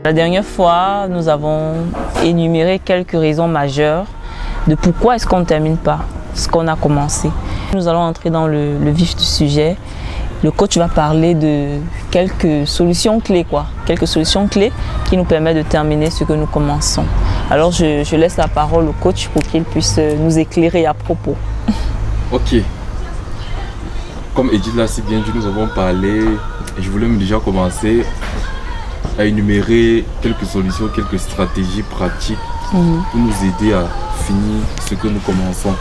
La dernière fois, nous avons énuméré quelques raisons majeures de pourquoi est-ce qu'on ne termine pas ce qu'on a commencé. Nous allons entrer dans le vif du sujet. Le coach va parler de quelques solutions clés, quelques solutions clés qui nous permettent de terminer ce que nous commençons. Alors je laisse la parole au coach pour qu'il puisse nous éclairer à propos. Ok. Comme Edith l'a si bien dit, nous avons parlé et je voulais déjà commencer à énumérer quelques solutions, quelques stratégies pratiques pour nous aider à finir ce que nous commençons.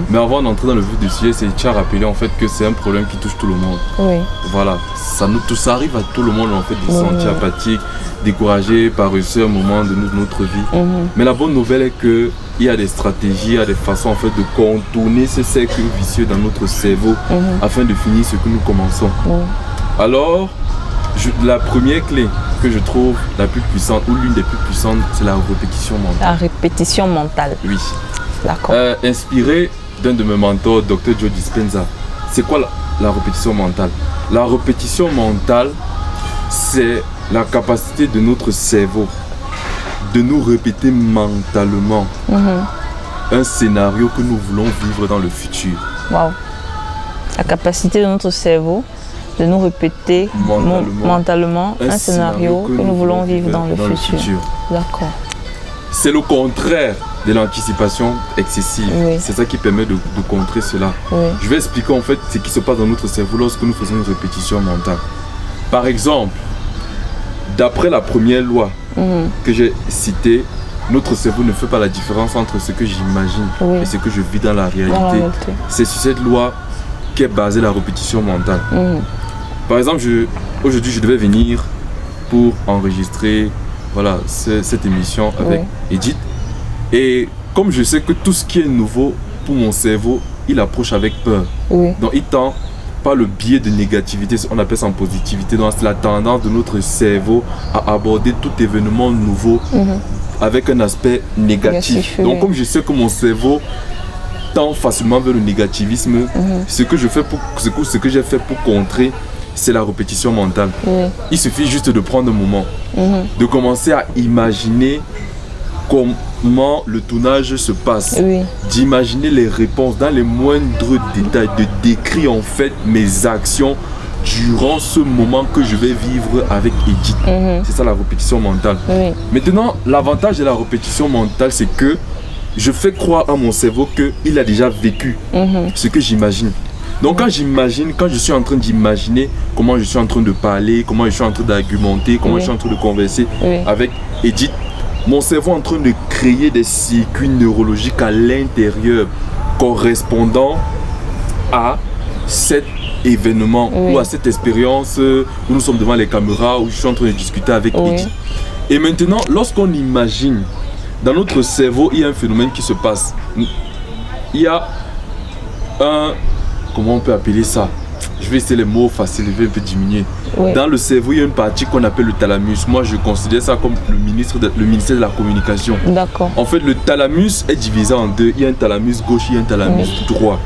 Mais avant d'entrer dans le vif du sujet, c'est déjà rappeler en fait que c'est un problème qui touche tout le monde. Oui. Voilà, ça arrive à tout le monde en fait de se sentir apathique, découragé, paresseux à un moment de notre vie. Mais la bonne nouvelle est que il y a des stratégies, il y a des façons en fait de contourner ce cercle vicieux dans notre cerveau afin de finir ce que nous commençons. Alors, la première clé que je trouve la plus puissante ou l'une des plus puissantes, c'est la répétition mentale. La répétition mentale. Oui. D'accord. Inspiré d'un de mes mentors, Dr. Joe Dispenza. C'est quoi la répétition mentale? La répétition mentale, c'est la capacité de notre cerveau de nous répéter mentalement un scénario que nous voulons vivre dans le futur. Wow. La capacité de notre cerveau de nous répéter mentalement un scénario que nous voulons vivre dans le futur. D'accord. C'est le contraire de l'anticipation excessive. Oui. C'est ça qui permet de contrer cela. Oui. Je vais expliquer en fait ce qui se passe dans notre cerveau lorsque nous faisons une répétition mentale. Par exemple, d'après la première loi que j'ai citée, notre cerveau ne fait pas la différence entre ce que j'imagine et ce que je vis dans la réalité. C'est sur cette loi qu'est basée la répétition mentale. Par exemple, aujourd'hui, je devais venir pour enregistrer cette émission avec Edith. Et comme je sais que tout ce qui est nouveau pour mon cerveau, il approche avec peur. Donc, il tend par le biais de négativité, on appelle ça en positivité. Donc, c'est la tendance de notre cerveau à aborder tout événement nouveau avec un aspect négatif. Donc, comme je sais que mon cerveau tend facilement vers le négativisme, ce que j'ai fait pour contrer, c'est la répétition mentale. Il suffit juste de prendre un moment, de commencer à imaginer comment le tournage se passe, d'imaginer les réponses dans les moindres détails, de décrire en fait mes actions durant ce moment que je vais vivre avec Edith. C'est ça la répétition mentale. Maintenant, l'avantage de la répétition mentale, c'est que je fais croire à mon cerveau qu'il a déjà vécu ce que j'imagine. Donc quand je suis en train d'imaginer comment je suis en train de parler, comment je suis en train d'argumenter, comment je suis en train de converser avec Edith, mon cerveau est en train de créer des circuits neurologiques à l'intérieur correspondant à cet événement ou à cette expérience où nous sommes devant les caméras, où je suis en train de discuter avec Edith. Et maintenant, lorsqu'on imagine, dans notre cerveau, il y a un phénomène qui se passe. Il y a comment on peut appeler ça? Je vais essayer les mots faciles, je vais un peu diminuer. Dans le cerveau, il y a une partie qu'on appelle le thalamus. Moi, je considère ça comme le ministère de la communication. D'accord. En fait, le thalamus est divisé en deux. Il y a un thalamus gauche, il y a un thalamus droit.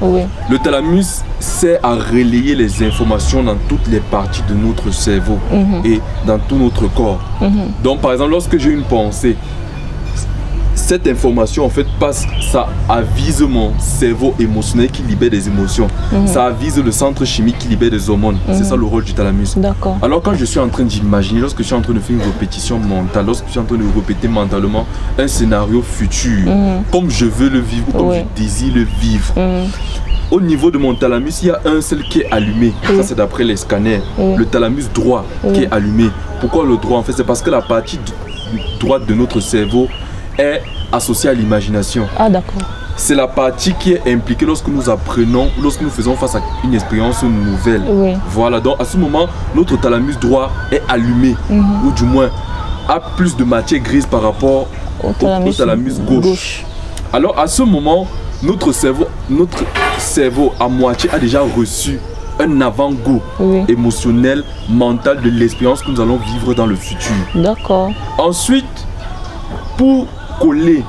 Le thalamus sert à relayer les informations dans toutes les parties de notre cerveau et dans tout notre corps. Donc, par exemple, lorsque j'ai une pensée, cette information en fait passe, ça avise mon cerveau émotionnel qui libère des émotions. Ça avise le centre chimique qui libère des hormones. C'est ça le rôle du thalamus. Alors quand je suis en train d'imaginer, lorsque je suis en train de faire une répétition mentale, lorsque je suis en train de répéter mentalement un scénario futur, comme je veux le vivre, comme je désire le vivre, au niveau de mon thalamus, il y a un seul qui est allumé. Ça c'est d'après les scanners. Le thalamus droit qui est allumé. Pourquoi le droit? En fait, c'est parce que la partie droite de notre cerveau est associée à l'imagination. Ah d'accord. C'est la partie qui est impliquée lorsque nous apprenons, lorsque nous faisons face à une expérience nouvelle. Voilà, donc à ce moment, notre thalamus droit est allumé, ou du moins a plus de matière grise par rapport au thalamus gauche. Alors à ce moment, notre cerveau à moitié a déjà reçu un avant-goût émotionnel, mental de l'expérience que nous allons vivre dans le futur. D'accord. Ensuite, pour coller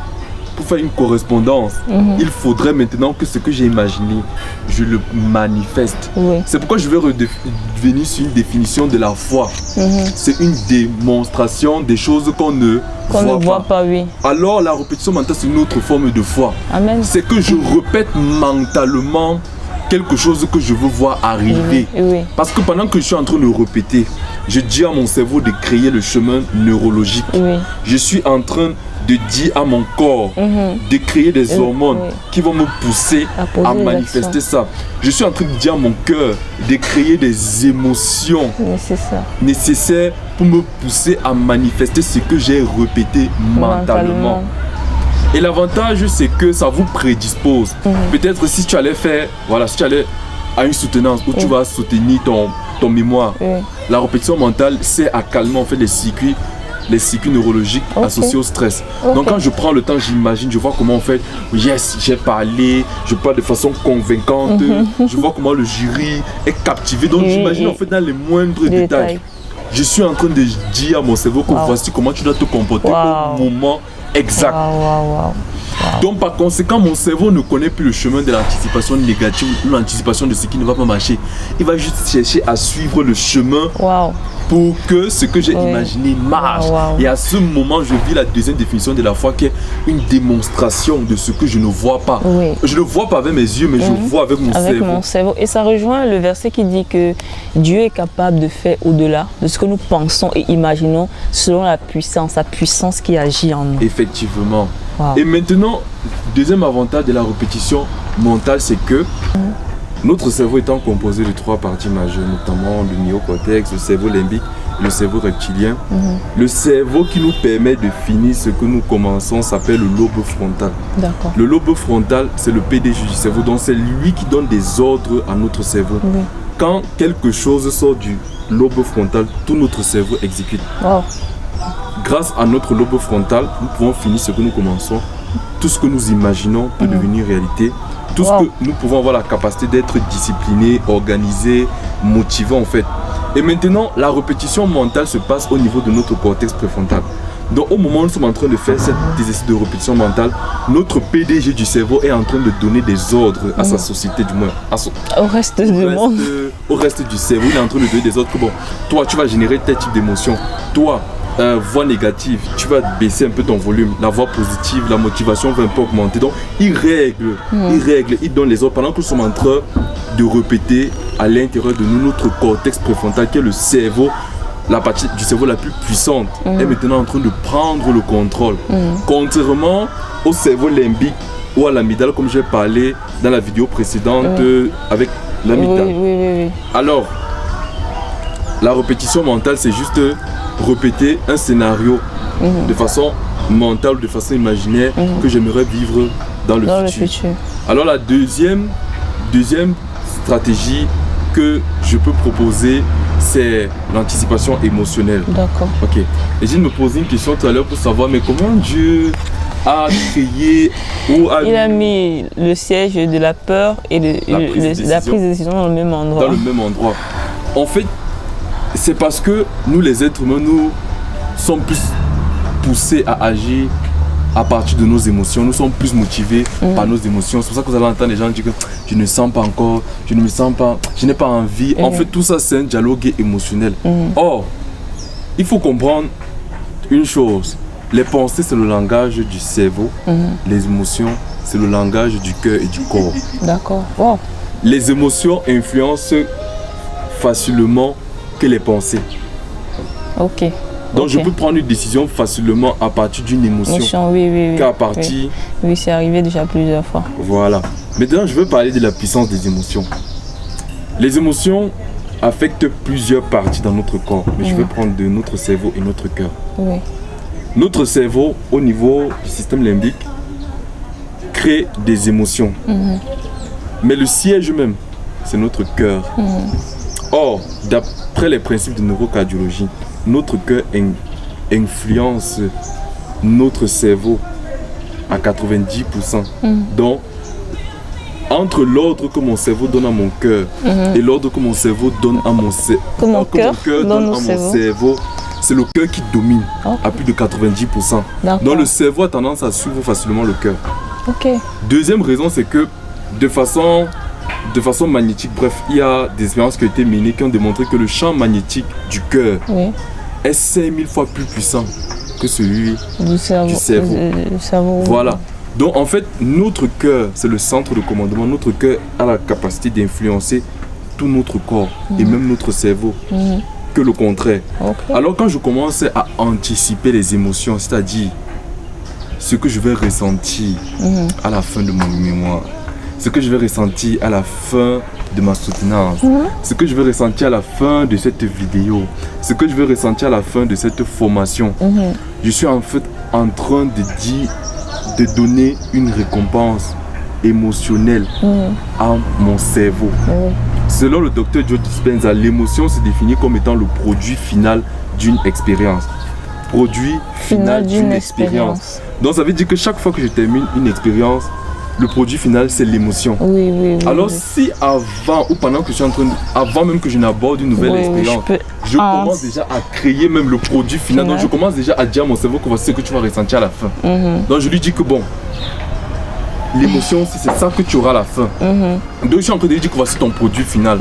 pour faire une correspondance, il faudrait maintenant que ce que j'ai imaginé, je le manifeste. C'est pourquoi je vais revenir sur une définition de la foi. C'est une démonstration des choses qu'on ne voit pas. Alors la répétition mentale, c'est une autre forme de foi. C'est que je répète mentalement quelque chose que je veux voir arriver. Parce que pendant que je suis en train de répéter, je dis à mon cerveau de créer le chemin neurologique. Je suis en train de dire à mon corps de créer des hormones qui vont me pousser à manifester ça. Je suis en train de dire à mon cœur de créer des émotions nécessaires pour me pousser à manifester ce que j'ai répété mentalement. Et l'avantage, c'est que ça vous prédispose. Peut-être si tu allais faire, voilà, si tu allais à une soutenance où tu vas soutenir ton mémoire, la répétition mentale, c'est à calmer en fait les circuits neurologiques associés au stress. Donc quand je prends le temps, j'imagine, je vois comment en fait, yes, j'ai parlé, je parle de façon convaincante, je vois comment le jury est captivé. Donc j'imagine en fait dans les moindres détails. Je suis en train de dire à mon cerveau que voici comment tu dois te comporter au moment exact. Donc par conséquent, mon cerveau ne connaît plus le chemin de l'anticipation négative ou l'anticipation de ce qui ne va pas marcher. Il va juste chercher à suivre le chemin pour que ce que j'ai imaginé marche. Et à ce moment, je vis la deuxième définition de la foi qui est une démonstration de ce que je ne vois pas. Je ne vois pas avec mes yeux, mais je vois avec mon cerveau. Et ça rejoint le verset qui dit que Dieu est capable de faire au-delà de ce que nous pensons et imaginons selon la puissance, sa puissance qui agit en nous. Effectivement. Et maintenant, deuxième avantage de la répétition mentale, c'est que notre cerveau étant composé de 3 parties majeures, notamment le néocortex, le cerveau limbique et le cerveau reptilien, le cerveau qui nous permet de finir ce que nous commençons s'appelle le lobe frontal. Le lobe frontal, c'est le PDG du cerveau, donc c'est lui qui donne des ordres à notre cerveau. Quand quelque chose sort du lobe frontal, tout notre cerveau exécute. Grâce à notre lobe frontal, nous pouvons finir ce que nous commençons. Tout ce que nous imaginons peut devenir réalité. Tout ce que nous pouvons avoir la capacité d'être disciplinés, organisés, motivés en fait. Et maintenant, la répétition mentale se passe au niveau de notre cortex préfrontal. Donc au moment où nous sommes en train de faire cet exercice de répétition mentale, notre PDG du cerveau est en train de donner des ordres à sa société, du moins au reste du monde. Au reste du cerveau, il est en train de donner des ordres que bon, toi tu vas générer tel type d'émotion. Toi, voix négative, tu vas baisser un peu ton volume. La voix positive, la motivation va un peu augmenter. Donc il règle, il donne les ordres pendant que nous sommes en train de répéter à l'intérieur de nous. Notre cortex préfrontal qui est le cerveau, la partie du cerveau la plus puissante, est maintenant en train de prendre le contrôle. Contrairement au cerveau limbique ou à l'amygdale, comme j'ai parlé dans la vidéo précédente avec l'amygdale. Alors, la répétition mentale, c'est juste répéter un scénario de façon mentale ou de façon imaginaire que j'aimerais vivre dans le futur. Alors la deuxième stratégie que je peux proposer, c'est l'anticipation émotionnelle. Ok. Et j'ai me posé une question tout à l'heure pour savoir, mais comment Dieu a créé ou a... Il a mis le siège de la peur et la prise de décision dans le même endroit. Dans le même endroit. En fait, c'est parce que nous les êtres humains, nous sommes plus poussés à agir à partir de nos émotions. Nous sommes plus motivés par nos émotions. C'est pour ça que vous allez entendre les gens dire que je ne sens pas encore, je ne me sens pas, je n'ai pas envie. En fait, tout ça, c'est un dialogue émotionnel. Or, il faut comprendre une chose. Les pensées, c'est le langage du cerveau. Les émotions, c'est le langage du cœur et du corps. Les émotions influencent facilement que les pensées. Donc je peux prendre une décision facilement à partir d'une émotion. Qu'à partir... Oui, c'est arrivé déjà plusieurs fois. Voilà. Maintenant, je veux parler de la puissance des émotions. Les émotions affectent plusieurs parties dans notre corps. Mais je vais prendre de notre cerveau et notre cœur. Notre cerveau, au niveau du système limbique, crée des émotions. Mais le siège même, c'est notre cœur. Or, d'après les principes de neurocardiologie, notre cœur influence notre cerveau à 90%. Donc, entre l'ordre que mon cerveau donne à mon cœur et l'ordre que mon cerveau donne à mon cerveau, c'est le cœur qui domine à plus de 90%. Donc le cerveau a tendance à suivre facilement le cœur. Deuxième raison, c'est que de façon magnétique, bref, il y a des expériences qui ont été menées qui ont démontré que le champ magnétique du cœur est 5000 fois plus puissant que celui du cerveau. Voilà. Donc en fait, notre cœur, c'est le centre de commandement. Notre cœur a la capacité d'influencer tout notre corps et même notre cerveau, que le contraire. Alors quand je commence à anticiper les émotions, c'est-à-dire ce que je vais ressentir à la fin de mon mémoire, ce que je vais ressentir à la fin de ma soutenance, ce que je vais ressentir à la fin de cette vidéo, ce que je vais ressentir à la fin de cette formation, je suis en fait en train de donner une récompense émotionnelle à mon cerveau. Selon le docteur Joe Dispenza, l'émotion se définit comme étant le produit final d'une expérience. Produit final d'une expérience. Donc ça veut dire que chaque fois que je termine une expérience, le produit final c'est l'émotion. Alors si avant ou pendant que je suis en train avant même que je n'aborde une nouvelle expérience, je commence déjà à créer même le produit final. Donc je commence déjà à dire à mon cerveau que voici ce que tu vas ressentir à la fin. Donc je lui dis que bon, l'émotion, c'est ça que tu auras à la fin. Donc je suis en train de lui dire que voici ton produit final.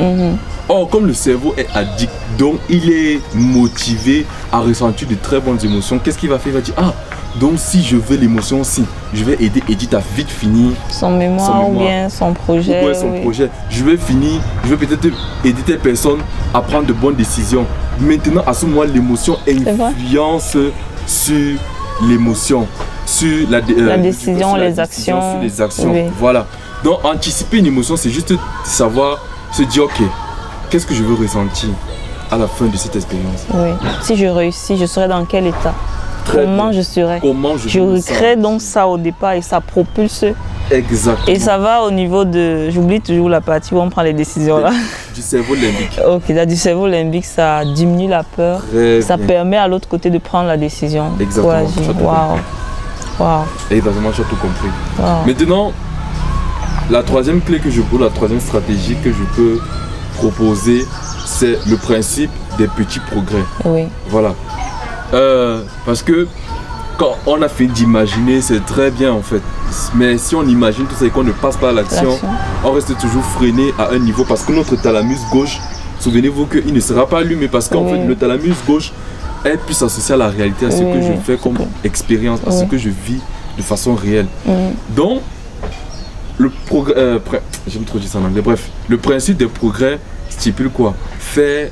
Or, comme le cerveau est addict, donc il est motivé à ressentir de très bonnes émotions, qu'est-ce qu'il va faire? Il va dire, ah, donc si je veux l'émotion aussi, je vais aider Edith à vite finir son mémoire ou bien son projet. Projet. Je vais peut-être aider telle personne à prendre de bonnes décisions. Maintenant, à ce moment, l'émotion influence sur l'émotion, sur la décision, les actions. Voilà. Donc, anticiper une émotion, c'est juste savoir, se dire, ok, qu'est-ce que je veux ressentir à la fin de cette expérience? Si je réussis, je serai dans quel état? Comment je serai? Je recrée donc ça au départ et ça propulse. Exactement. Et ça va au niveau de... J'oublie toujours la partie où on prend les décisions là. Du cerveau limbique. Là, du cerveau limbique, ça diminue la peur. Ça permet à l'autre côté de prendre la décision. Exactement. Exactement, tu as tout compris. Maintenant, la troisième clé la troisième stratégie que je peux proposer, c'est le principe des petits progrès. Voilà. Parce que quand on a fait d'imaginer, c'est très bien en fait. Mais si on imagine tout ça et qu'on ne passe pas à l'action, on reste toujours freiné à un niveau parce que notre thalamus gauche, souvenez-vous qu'il ne sera pas allumé parce qu'en fait le thalamus gauche est plus associé à la réalité, à ce que je fais comme expérience, à ce que je vis de façon réelle. Donc, le progrès, j'aime trop dire ça en anglais, bref, le principe des progrès stipule quoi? Faire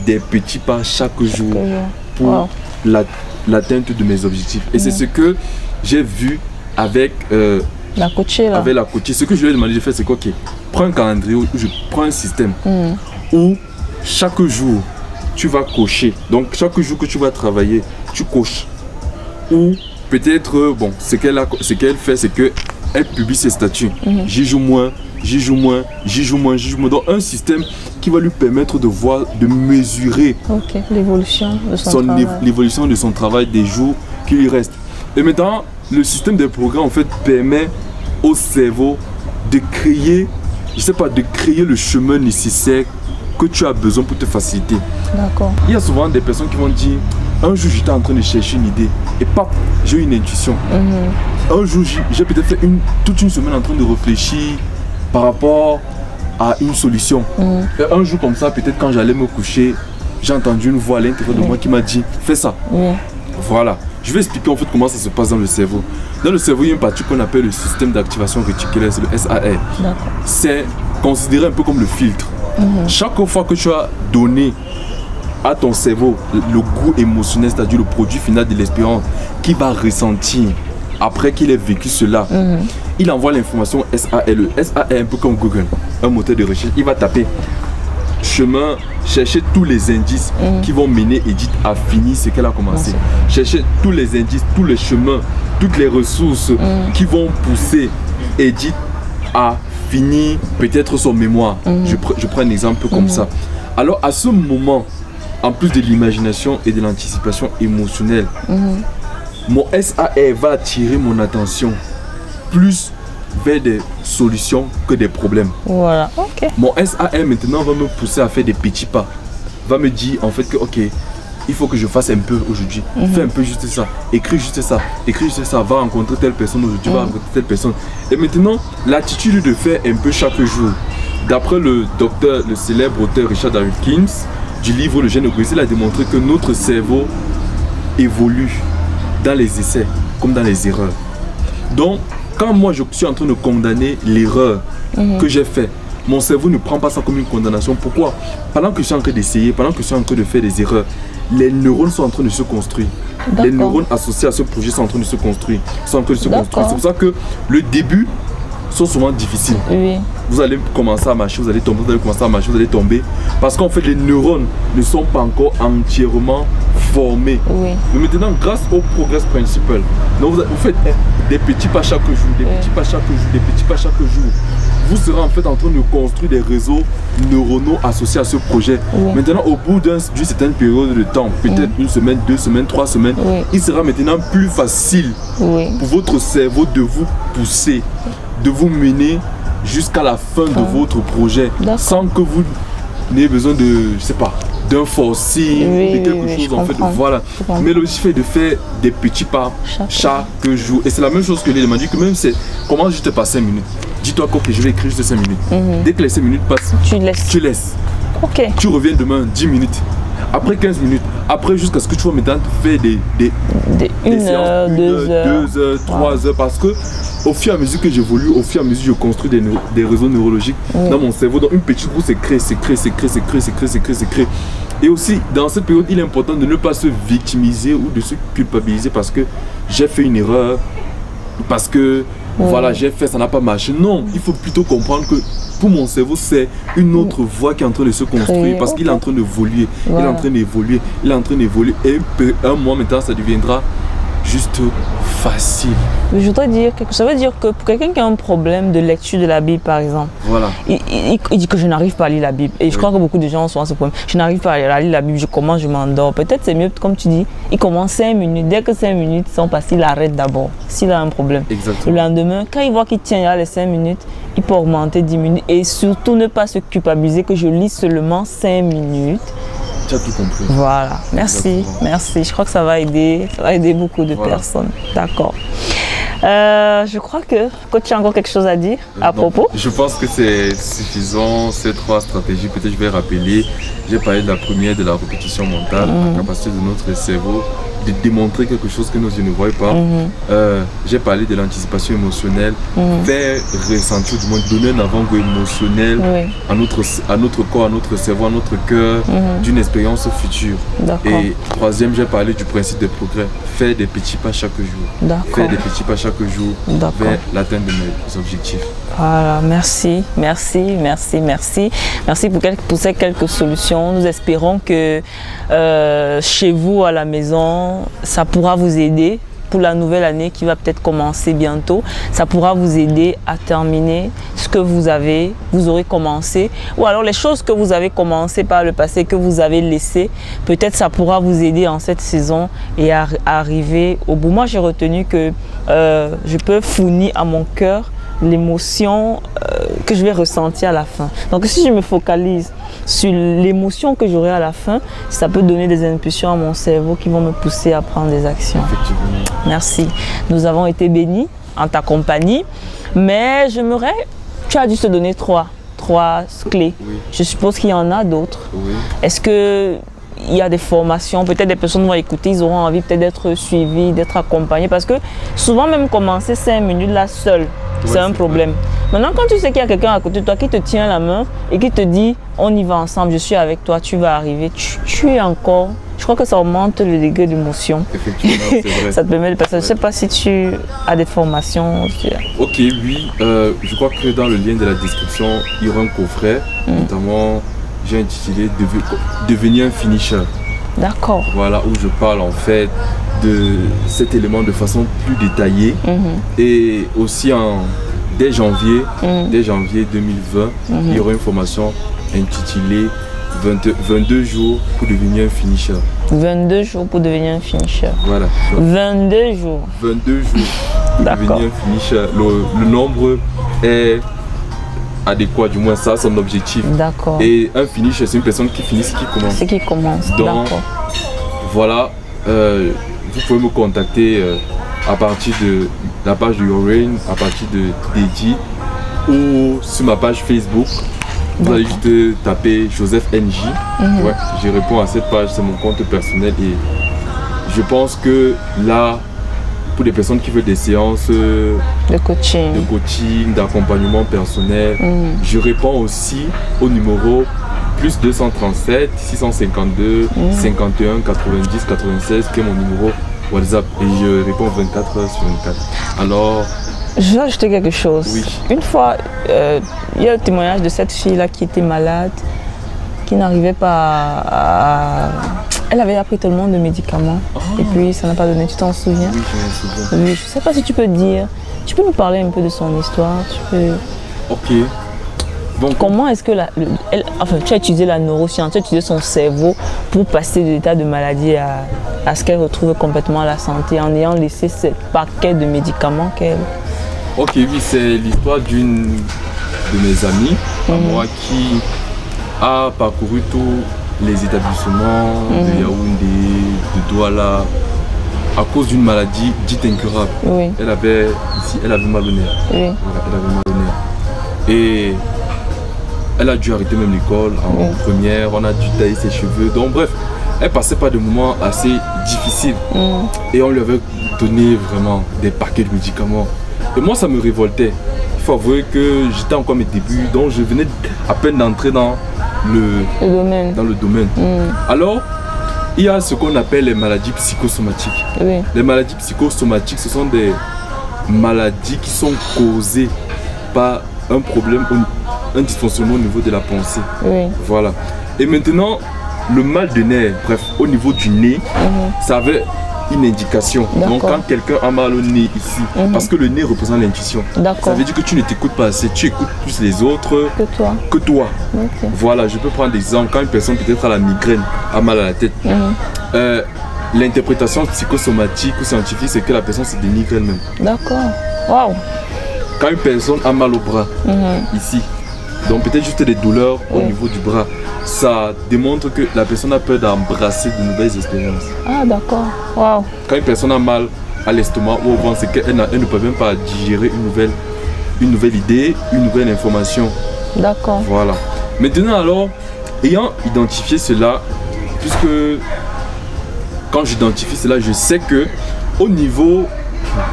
des petits pas chaque jour pour l'atteinte de mes objectifs. Et c'est ce que j'ai vu avec la coachée. Avec la coachée. Ce que je lui ai demandé de faire, c'est quoi? Ok, prends un calendrier où je prends un système où chaque jour tu vas cocher. Donc chaque jour que tu vas travailler, tu coches. Ou peut-être, bon, ce qu'elle fait, c'est qu'elle publie ses statuts. J'y joue moins, j'y joue moins, j'y joue moins, j'y joue moins. Donc un système qui va lui permettre de voir, de mesurer l'évolution de son travail des jours qui lui restent. Et maintenant, le système des progrès en fait permet au cerveau de créer, de créer le chemin nécessaire que tu as besoin pour te faciliter. Il y a souvent des personnes qui vont dire, un jour j'étais en train de chercher une idée et paf, j'ai eu une intuition. Un jour j'ai peut-être fait toute une semaine en train de réfléchir par rapport à une solution. Et un jour comme ça, peut-être quand j'allais me coucher, j'ai entendu une voix à l'intérieur de moi qui m'a dit, fais ça. Voilà. Je vais expliquer en fait comment ça se passe dans le cerveau. Dans le cerveau, il y a une partie qu'on appelle le système d'activation réticulaire, c'est le SAR. C'est considéré un peu comme le filtre. Chaque fois que tu as donné à ton cerveau le goût émotionnel, c'est-à-dire le produit final de l'expérience qu'il va ressentir après qu'il ait vécu cela, il envoie l'information SAR. Le SAR est un peu comme Google, un moteur de recherche. Il va taper chemin, chercher tous les indices qui vont mener Edith à finir ce qu'elle a commencé. Chercher tous les indices, tous les chemins, toutes les ressources qui vont pousser Edith à finir peut-être son mémoire. Je prends un exemple comme ça. Alors à ce moment, en plus de l'imagination et de l'anticipation émotionnelle, mon SAR va attirer mon attention plus vers des solutions que des problèmes. Mon SAR maintenant va me pousser à faire des petits pas. Va me dire en fait que ok, il faut que je fasse un peu aujourd'hui. Fais un peu juste ça. Écris juste ça. Écris juste ça. Va rencontrer telle personne aujourd'hui. Va rencontrer telle personne. Et maintenant, l'attitude de faire un peu chaque jour. D'après le célèbre auteur Richard Dawkins, du livre Le Gène égoïste, il a démontré que notre cerveau évolue dans les essais comme dans les erreurs. Donc, quand moi je suis en train de condamner l'erreur que j'ai faite, mon cerveau ne prend pas ça comme une condamnation. Pourquoi? Pendant que je suis en train d'essayer, pendant que je suis en train de faire des erreurs, les neurones sont en train de se construire. Les neurones associés à ce projet sont en train de se construire. C'est pour ça que le début sont souvent difficiles. Oui. Vous allez commencer à marcher, vous allez tomber, vous allez commencer à marcher, vous allez tomber. Parce qu'en fait, les neurones ne sont pas encore entièrement formés. Oui. Mais maintenant, grâce au progrès principal, donc vous faites des petits pas chaque jour, des petits pas chaque jour, des petits pas chaque jour. Vous serez en fait en train de construire des réseaux neuronaux associés à ce projet. Oui. Maintenant, au bout d'une certaine période de temps, peut-être une semaine, 2 semaines, 3 semaines, il sera maintenant plus facile pour votre cerveau de vous pousser, de vous mener jusqu'à la fin de votre projet, sans que vous n'ayez besoin de, je sais pas, d'un forcing ou de quelque chose en fait. Voilà. Mais l'objectif est de faire des petits pas chaque jour. Et c'est la même chose que les m'a dit que même c'est comment juste par 5 minutes. Dis-toi que je vais écrire juste 5 minutes. Dès que les 5 minutes passent, tu laisses. Okay. Tu reviens demain 10 minutes. Après 15 minutes, après jusqu'à ce que tu vas maintenant faire des séances, 2 heures, 3 heures, parce que au fur et à mesure que j'évolue, au fur et à mesure que je construis des réseaux neurologiques dans mon cerveau, donc une petite roue se crée. Et aussi, dans cette période, il est important de ne pas se victimiser ou de se culpabiliser parce que j'ai fait une erreur, parce que voilà, j'ai fait, ça n'a pas marché. Non, il faut plutôt comprendre que pour mon cerveau, c'est une autre voie qui est en train de se construire parce qu'il est en train d'évoluer. Il est en train d'évoluer. Il est en train d'évoluer. Et un mois maintenant, ça deviendra juste facile. Mais je voudrais dire que ça veut dire que pour quelqu'un qui a un problème de lecture de la Bible, par exemple, il dit que je n'arrive pas à lire la Bible. Et je crois que beaucoup de gens ont ce problème. Je n'arrive pas à lire la Bible, je commence, je m'endors. Peut-être c'est mieux, comme tu dis, il commence 5 minutes. Dès que 5 minutes sont passées, il arrête d'abord, s'il a un problème. Exactement. Le lendemain, quand il voit qu'il tient à les 5 minutes, il peut augmenter 10 minutes. Et surtout, ne pas se culpabiliser que je lis seulement 5 minutes. Tu as tout compris. Voilà, merci. Je crois que ça va aider beaucoup de personnes. D'accord. Je crois que tu as encore quelque chose à dire à propos. Je pense que c'est suffisant, ces 3 stratégies. Peut-être je vais rappeler. J'ai parlé de la première, de la répétition mentale, la capacité de notre cerveau de démontrer quelque chose que nos yeux ne voient pas. J'ai parlé de l'anticipation émotionnelle, faire ressentir, du moins donner un avant-goût émotionnel à notre corps, à notre cerveau, à notre cœur, d'une expérience future. Et 3e, j'ai parlé du principe de progrès, faire des petits pas chaque jour. Faire des petits pas chaque jour vers l'atteinte de mes objectifs. Voilà, merci pour ces quelques solutions. Nous espérons que chez vous à la maison, ça pourra vous aider pour la nouvelle année qui va peut-être commencer bientôt. Ça pourra vous aider à terminer ce que vous aurez commencé, ou alors les choses que vous avez commencé par le passé, que vous avez laissé. Peut-être ça pourra vous aider en cette saison et à arriver au bout. Moi, j'ai retenu que je peux fournir à mon cœur l'émotion que je vais ressentir à la fin. Donc si je me focalise sur l'émotion que j'aurai à la fin, ça peut donner des impulsions à mon cerveau qui vont me pousser à prendre des actions. Effectivement. Merci. Nous avons été bénis en ta compagnie, mais tu as dû se donner trois clés. Oui. Je suppose qu'il y en a d'autres. Oui. Est-ce que il y a des formations, peut-être des personnes vont écouter, ils auront envie peut-être d'être suivis, d'être accompagnés, parce que souvent même commencer 5 minutes là seul, c'est un problème. Maintenant, quand tu sais qu'il y a quelqu'un à côté de toi qui te tient la main et qui te dit on y va ensemble, je suis avec toi, tu vas arriver, tu es encore, je crois que ça augmente le degré d'émotion. Effectivement, c'est vrai. Ça te permet de passer. Je ne sais pas si tu as des formations. Ok, oui, je crois que dans le lien de la description, il y aura un coffret, notamment j'ai intitulé Devenir un finisher. D'accord. Voilà, où je parle en fait de cet élément de façon plus détaillée. Et aussi dès janvier 2020, il y aura une formation intitulée 22 jours pour devenir un finisher. 22 jours pour devenir un finisher. Voilà. 22 jours. 22 jours pour devenir un finisher. Le nombre est adéquat, du moins ça, son objectif. D'accord. Et un finisher, c'est une personne qui finit ce qui commence. Ce qui commence, donc, voilà, vous pouvez me contacter à partir de la page de Your Reign, à partir de Dédi, ou sur ma page Facebook. Vous allez juste taper Joseph NJ. Ouais, je réponds à cette page, c'est mon compte personnel et je pense que là, pour les personnes qui veulent des séances de coaching, d'accompagnement personnel, je réponds aussi au numéro plus 237 652 51 90 96 qui est mon numéro WhatsApp et je réponds 24 heures sur 24. Alors, je vais ajouter quelque chose. Oui. Une fois, il y a le témoignage de cette fille-là qui était malade, qui n'arrivait pas à... Elle avait pris tellement de médicaments et puis ça n'a pas donné. Tu t'en souviens? Oui, je me souviens. Oui, je ne sais pas si tu peux dire. Tu peux nous parler un peu de son histoire? Ok. Bon, comment est-ce que tu as utilisé la neuroscience, tu as utilisé son cerveau pour passer de l'état de maladie à ce qu'elle retrouve complètement la santé en ayant laissé ce paquet de médicaments qu'elle... Ok, oui, c'est l'histoire d'une de mes amies à moi qui a parcouru tous les établissements de Yaoundé, de Douala, à cause d'une maladie dite incurable. Oui. Elle avait mal au nerf. Oui. Voilà, elle avait mal au nerf. Et elle a dû arrêter même l'école en première, on a dû tailler ses cheveux. Donc bref, elle passait par des moments assez difficiles. Et on lui avait donné vraiment des paquets de médicaments. Et moi, ça me révoltait. Il faut avouer que j'étais encore à mes débuts, donc je venais à peine d'entrer dans le domaine. Alors, il y a ce qu'on appelle les maladies psychosomatiques. Oui. Les maladies psychosomatiques, ce sont des maladies qui sont causées par un problème, un dysfonctionnement au niveau de la pensée. Oui. Voilà. Et maintenant, le mal de nerf, bref, au niveau du nez, ça avait une indication. Donc quand quelqu'un a mal au nez ici, parce que le nez représente l'intuition, ça veut dire que tu ne t'écoutes pas assez, tu écoutes plus les autres que toi. Okay. Voilà, je peux prendre des exemples. Quand une personne peut-être a la migraine, a mal à la tête, l'interprétation psychosomatique ou scientifique, c'est que la personne se dénigre elle-même. D'accord. Wow. Quand une personne a mal au bras, ici, donc peut-être juste des douleurs au niveau du bras, ça démontre que la personne a peur d'embrasser de nouvelles expériences. Ah d'accord, wow. Quand une personne a mal à l'estomac ou au ventre, c'est qu'elle ne peut même pas digérer une nouvelle idée, une nouvelle information. D'accord. Voilà. Maintenant alors, ayant identifié cela, puisque quand j'identifie cela, je sais que au niveau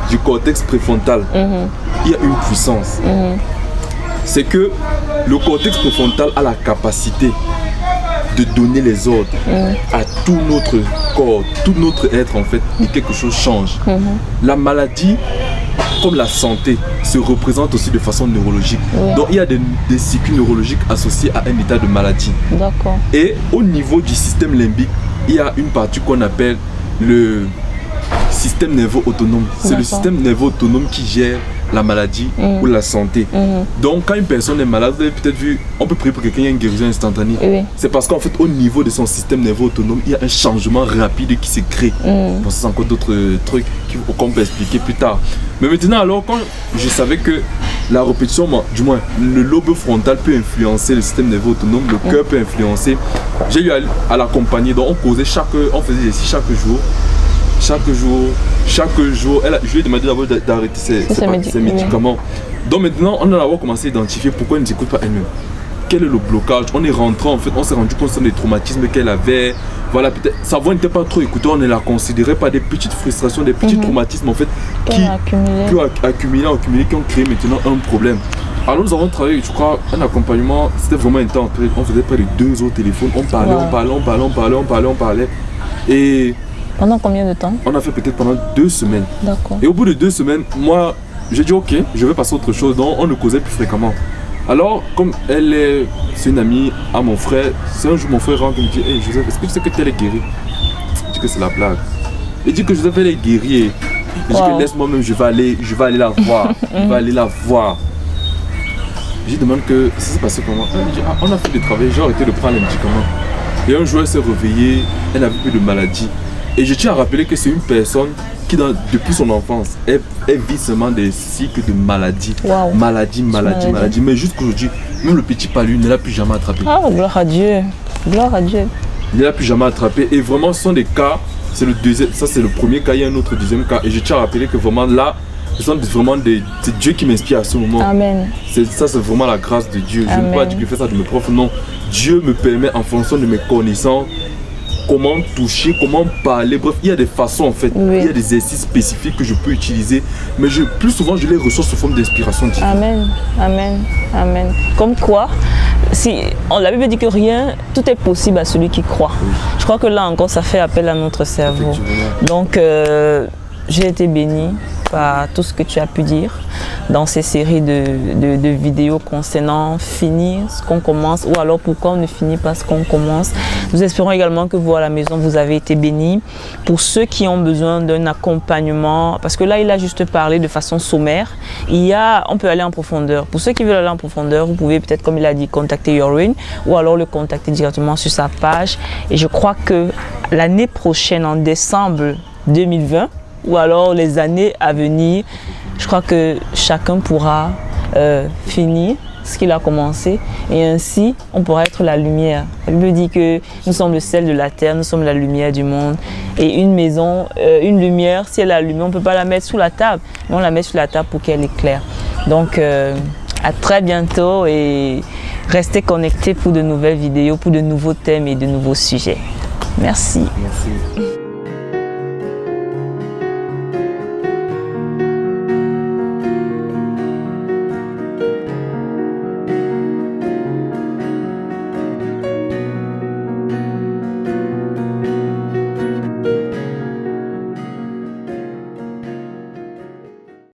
du cortex préfrontal, il y a une puissance. C'est que le cortex préfrontal a la capacité de donner les ordres à tout notre corps, tout notre être en fait, et quelque chose change. La maladie, comme la santé, se représente aussi de façon neurologique. Donc il y a des circuits neurologiques associés à un état de maladie. D'accord. Et au niveau du système limbique, il y a une partie qu'on appelle le système nerveux autonome. C'est le système nerveux autonome qui gère la maladie ou la santé. Donc quand une personne est malade, vous avez peut-être vu, on peut prier pour quelqu'un, il y a une guérison instantanée. C'est parce qu'en fait au niveau de son système nerveux autonome, il y a un changement rapide qui se crée. Bon, c'est encore d'autres trucs qu'on peut expliquer plus tard. Mais maintenant alors, quand je savais que la répétition, du moins le lobe frontal peut influencer le système nerveux autonome, le cœur peut influencer, j'ai eu à l'accompagner. Donc on faisait des exercices chaque jour, je lui ai demandé d'abord d'arrêter ses médicaments. Donc maintenant, on a commencé à identifier pourquoi elle ne s'écoute pas elle-même. Quel est le blocage? On est rentré en fait, on s'est rendu compte des traumatismes qu'elle avait. Voilà, peut-être sa voix n'était pas trop écoutée, on ne la considérait pas des petites frustrations, des petits traumatismes en fait qui accumulé, qui ont créé maintenant un problème. Alors nous avons travaillé, je crois, un accompagnement, c'était vraiment intense. On faisait près de 2 heures au téléphone, on parlait. Et pendant combien de temps? On a fait peut-être pendant 2 semaines. D'accord. Et au bout de 2 semaines, moi, j'ai dit ok, je vais passer à autre chose. Donc on ne causait plus fréquemment. Alors, comme c'est une amie à mon frère, c'est un jour mon frère rentre et me dit hey Joseph, est-ce que tu sais que tu es guéri? Je dis que c'est la blague. Il dit que Joseph elle est guérie. Je dis que laisse-moi même, je vais aller la voir. Je vais aller la voir. Je lui demande que ça s'est passé comment? Elle me dit on a fait du travail, j'ai arrêté de prendre les médicaments. Et un jour elle s'est réveillée, elle n'avait plus de maladie. Et je tiens à rappeler que c'est une personne qui, depuis son enfance, elle vit seulement des cycles de maladies. Maladie. Mais jusqu'aujourd'hui, même le petit palu ne l'a plus jamais attrapé. Ah, gloire à Dieu. Gloire à Dieu. il ne l'a plus jamais attrapé. Et vraiment, ce sont des cas, c'est le deuxième, ça c'est le premier cas, il y a un autre deuxième cas. Et je tiens à rappeler que vraiment là, ce sont vraiment c'est Dieu qui m'inspire à ce moment. Amen. Ça c'est vraiment la grâce de Dieu. Amen. Je ne peux pas dire que je fais ça de mes profs, non. Dieu me permet en fonction de mes connaissances, comment toucher, comment parler, bref, il y a des façons en fait, il y a des exercices spécifiques que je peux utiliser, mais plus souvent je les reçois sous forme d'inspiration divine. Amen, amen, amen. Comme quoi, la Bible dit que rien, tout est possible à celui qui croit. Oui. Je crois que là encore, ça fait appel à notre cerveau. Donc, j'ai été bénie par tout ce que tu as pu dire dans ces séries de vidéos concernant finir ce qu'on commence, ou alors pourquoi on ne finit pas ce qu'on commence. Nous espérons également que vous à la maison, vous avez été bénis. Pour ceux qui ont besoin d'un accompagnement, parce que là il a juste parlé de façon sommaire, on peut aller en profondeur. Pour ceux qui veulent aller en profondeur, vous pouvez peut-être, comme il a dit, contacter Yorin, ou alors le contacter directement sur sa page. Et je crois que l'année prochaine, en décembre 2020, ou alors les années à venir, je crois que chacun pourra finir ce qu'il a commencé, et ainsi on pourra être la lumière. La Bible dit que nous sommes le sel de la terre, nous sommes la lumière du monde, et une maison, une lumière, si elle est allumée, on ne peut pas la mettre sous la table, mais on la met sous la table pour qu'elle éclaire. Donc à très bientôt, et restez connectés pour de nouvelles vidéos, pour de nouveaux thèmes et de nouveaux sujets. Merci. Merci.